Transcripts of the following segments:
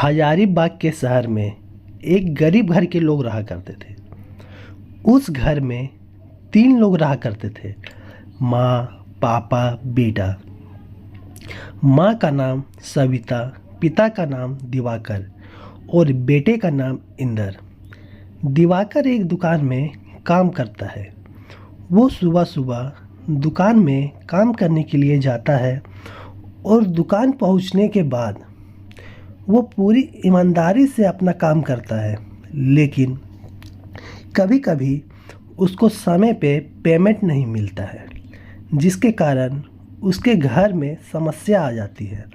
हजारीबाग के शहर में एक गरीब घर के लोग रहा करते थे। उस घर में 3 लोग रहा करते थे, माँ, पापा, बेटा। माँ का नाम सविता, पिता का नाम दिवाकर और बेटे का नाम इंदर। दिवाकर एक दुकान में काम करता है। वो सुबह सुबह दुकान में काम करने के लिए जाता है और दुकान पहुंचने के बाद वो पूरी ईमानदारी से अपना काम करता है, लेकिन कभी कभी उसको समय पे पेमेंट नहीं मिलता है, जिसके कारण उसके घर में समस्या आ जाती है।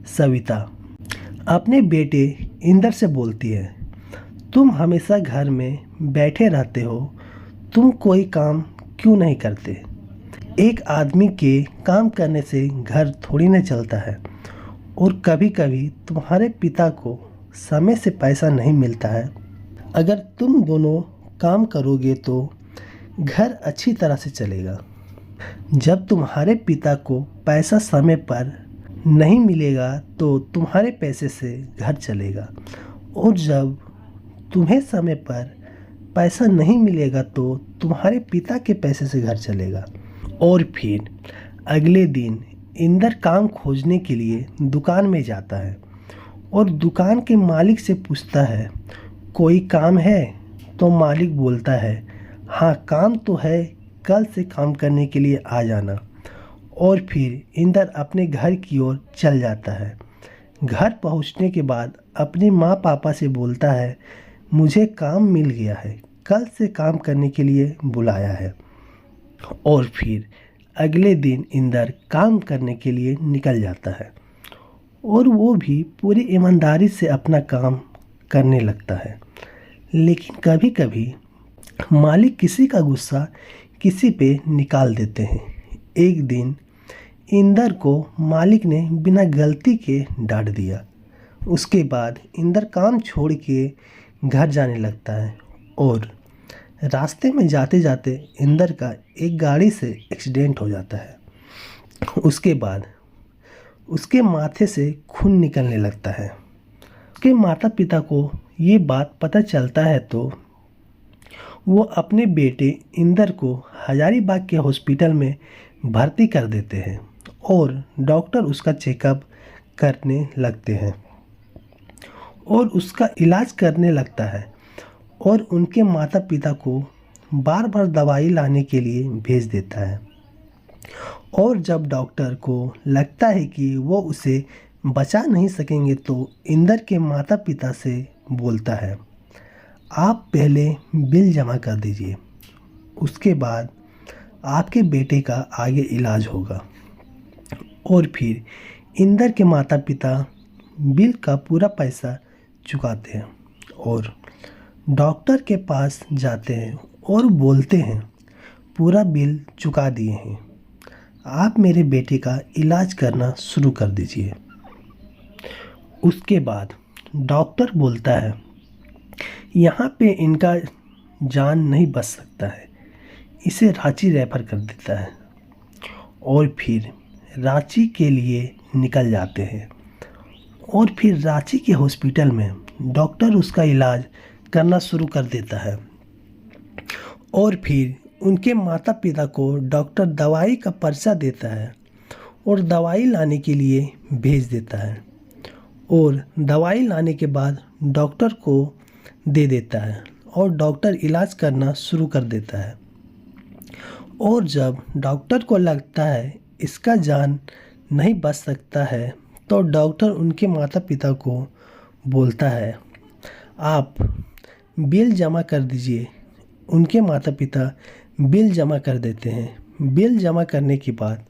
सविता अपने बेटे इंदर से बोलती है, तुम हमेशा घर में बैठे रहते हो, तुम कोई काम क्यों नहीं करते? एक आदमी के काम करने से घर थोड़ी न चलता है, और कभी कभी तुम्हारे पिता को समय से पैसा नहीं मिलता है। अगर तुम दोनों काम करोगे तो घर अच्छी तरह से चलेगा। जब तुम्हारे पिता को पैसा समय पर नहीं मिलेगा तो तुम्हारे पैसे से घर चलेगा, और जब तुम्हें समय पर पैसा नहीं मिलेगा तो तुम्हारे पिता के पैसे से घर चलेगा। और फिर अगले दिन इंदर काम खोजने के लिए दुकान में जाता है और दुकान के मालिक से पूछता है, कोई काम है? तो मालिक बोलता है, हाँ काम तो है, कल से काम करने के लिए आ जाना। और फिर इंदर अपने घर की ओर चल जाता है। घर पहुंचने के बाद अपने माँ पापा से बोलता है, मुझे काम मिल गया है, कल से काम करने के लिए बुलाया है। और फिर अगले दिन इंदर काम करने के लिए निकल जाता है और वो भी पूरी ईमानदारी से अपना काम करने लगता है। लेकिन कभी कभी मालिक किसी का गुस्सा किसी पे निकाल देते हैं। एक दिन इंदर को मालिक ने बिना गलती के डांट दिया। उसके बाद इंदर काम छोड़ के घर जाने लगता है और रास्ते में जाते जाते इंदर का एक गाड़ी से एक्सीडेंट हो जाता है। उसके बाद उसके माथे से खून निकलने लगता है। उसके माता पिता को ये बात पता चलता है तो वो अपने बेटे इंदर को हजारीबाग के हॉस्पिटल में भर्ती कर देते हैं और डॉक्टर उसका चेकअप करने लगते हैं और उसका इलाज करने लगता है, और उनके माता पिता को बार बार दवाई लाने के लिए भेज देता है। और जब डॉक्टर को लगता है कि वो उसे बचा नहीं सकेंगे तो इंदर के माता पिता से बोलता है, आप पहले बिल जमा कर दीजिए, उसके बाद आपके बेटे का आगे इलाज होगा। और फिर इंदर के माता पिता बिल का पूरा पैसा चुकाते हैं और डॉक्टर के पास जाते हैं और बोलते हैं, पूरा बिल चुका दिए हैं, आप मेरे बेटे का इलाज करना शुरू कर दीजिए। उसके बाद डॉक्टर बोलता है, यहाँ पे इनका जान नहीं बच सकता है, इसे रांची रेफर कर देता है। और फिर रांची के लिए निकल जाते हैं और फिर रांची के हॉस्पिटल में डॉक्टर उसका इलाज करना शुरू कर देता है। और फिर उनके माता पिता को डॉक्टर दवाई का पर्चा देता है और दवाई लाने के लिए भेज देता है, और दवाई लाने के बाद डॉक्टर को दे देता है और डॉक्टर इलाज करना शुरू कर देता है। और जब डॉक्टर को लगता है इसका जान नहीं बच सकता है तो डॉक्टर उनके माता पिता को बोलता है, आप बिल जमा कर दीजिए। उनके माता पिता बिल जमा कर देते हैं। बिल जमा करने के बाद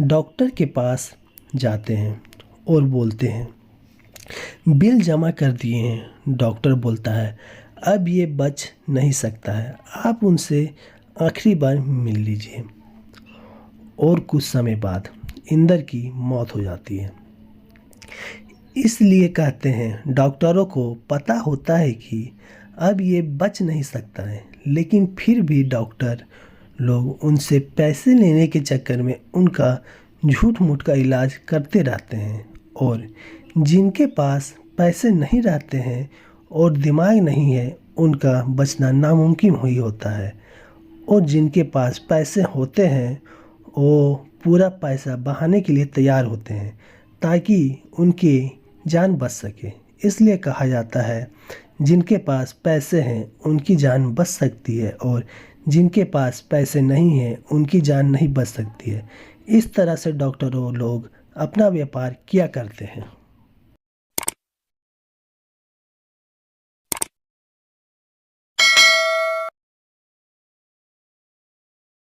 डॉक्टर के पास जाते हैं और बोलते हैं, बिल जमा कर दिए हैं। डॉक्टर बोलता है, अब ये बच नहीं सकता है, आप उनसे आखिरी बार मिल लीजिए। और कुछ समय बाद इंदर की मौत हो जाती है। इसलिए कहते हैं, डॉक्टरों को पता होता है कि अब ये बच नहीं सकता है, लेकिन फिर भी डॉक्टर लोग उनसे पैसे लेने के चक्कर में उनका झूठ मूठ का इलाज करते रहते हैं, और जिनके पास पैसे नहीं रहते हैं और दिमाग नहीं है, उनका बचना नामुमकिन ही होता है। और जिनके पास पैसे होते हैं वो पूरा पैसा बहाने के लिए तैयार होते हैं ताकि उनकी जान बच सके। इसलिए कहा जाता है जिनके पास पैसे हैं उनकी जान बच सकती है और जिनके पास पैसे नहीं हैं उनकी जान नहीं बच सकती है। इस तरह से डॉक्टरों लोग अपना व्यापार किया करते हैं।